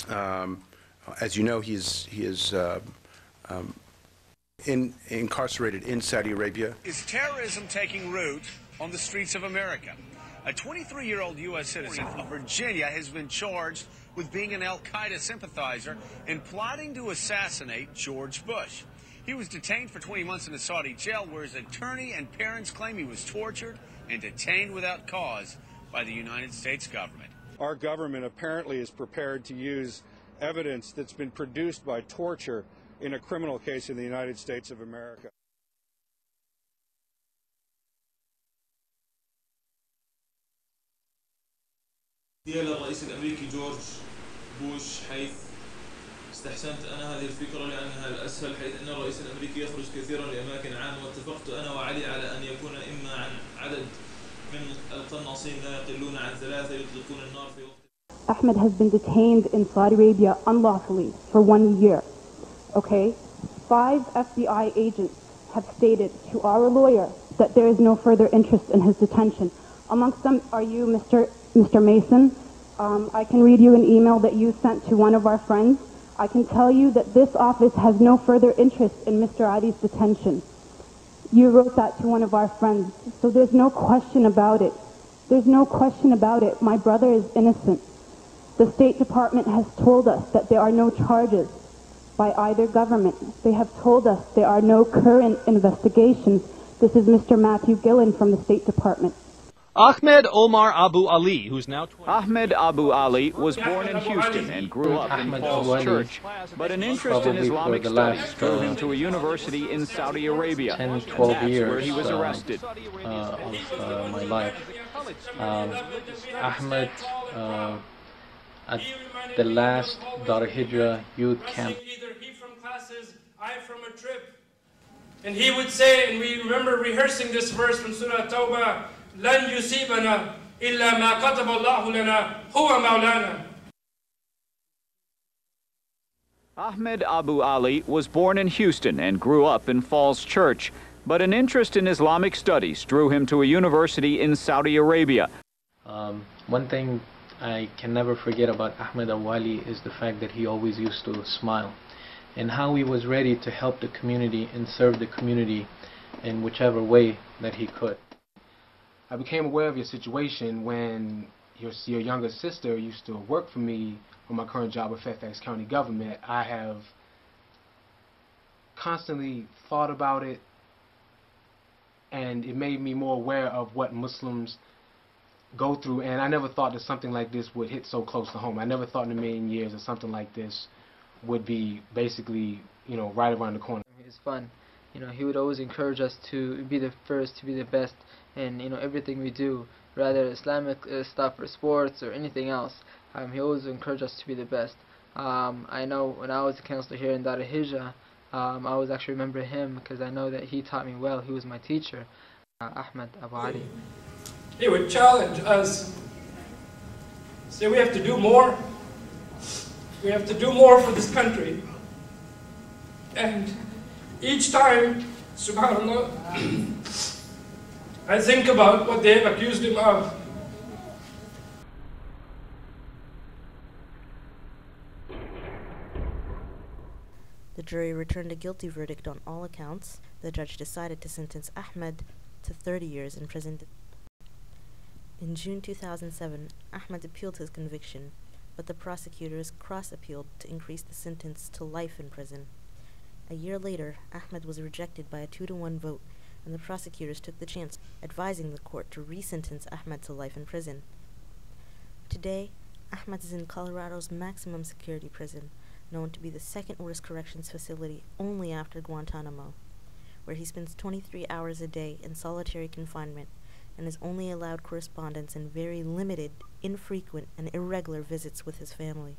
As you know, he is incarcerated in Saudi Arabia. Is terrorism taking root on the streets of America? A 23-year-old U.S. citizen of Virginia has been charged with being an al-Qaeda sympathizer and plotting to assassinate George Bush. He was detained for 20 months in a Saudi jail where his attorney and parents claim he was tortured and detained without cause by the United States government. Our government apparently is prepared to use evidence that's been produced by torture in a criminal case in the United States of America. للرئيس الأمريكي جورج بوش حيث استحسنت أنا هذه الفكرة لأنها الأسهل، حيث أن الرئيس الأمريكي يخرج كثيرا لأماكن عامة، واتفقت أنا وعلي على أن يكون إما عن عدد من القناصين لا يقلون عن 3 يطلقون النار في وقت. Ahmed has been detained in Saudi Arabia unlawfully for 1 year. Okay? 5 FBI agents have stated to our lawyer that there is no further interest in his detention. Amongst them are you, Mr. Mason. I can read you an email that you sent to one of our friends. I can tell you that this office has no further interest in Mr. Ali's detention. You wrote that to one of our friends, so there's no question about it. There's no question about it. My brother is innocent. The State Department has told us that there are no charges by either government. They have told us there are no current investigations. This is Mr. Matthew Gillen from the State Department. Ahmed Omar Abu Ali, who's now 20. Ahmed Abu Ali was born in Houston and grew up in Falls Church, but an interest in Islamic studies drew him to a university in Saudi Arabia. 10, 12 years where he was arrested. Of my life. Ahmed, at the last Dar Hijra youth camp. Either he from classes, I from a trip. And he would say, and we remember rehearsing this verse from Surah Tawbah, لن يصيبنا إلا ما كتب الله لنا هو مولانا. Ahmed Abu Ali was born in Houston and grew up in Falls Church, but an interest in Islamic studies drew him to a university in Saudi Arabia. One thing I can never forget about Ahmed Abu Ali is the fact that he always used to smile, and how he was ready to help the community and serve the community in whichever way that he could. I became aware of your situation when your younger sister used to work for me on my current job with Fairfax County government. I have constantly thought about it, and it made me more aware of what Muslims go through, and I never thought that something like this would hit so close to home. I never thought in a million years that something like this would be basically, you know, right around the corner. It was fun. You know, he would always encourage us to be the first, to be the best, and, you know, everything we do, rather Islamic stuff or sports or anything else, he always encouraged us to be the best. I know when I was a counselor here in Dar Hijra, I always actually remember him because I know that he taught me well. He was my teacher, Ahmed Abu Ali. He would challenge us, say we have to do more. We have to do more for this country. And each time, subhanAllah, I think about what they have accused him of. The jury returned a guilty verdict on all accounts. The judge decided to sentence Ahmed to 30 years in prison. In June 2007, Ahmed appealed his conviction, but the prosecutors cross-appealed to increase the sentence to life in prison. A year later, Ahmed was rejected by a 2-to-1 vote, and the prosecutors took the chance, advising the court to re-sentence Ahmed to life in prison. Today, Ahmed is in Colorado's maximum security prison, known to be the second worst corrections facility only after Guantanamo, where he spends 23 hours a day in solitary confinement and is only allowed correspondence and very limited, infrequent, and irregular visits with his family.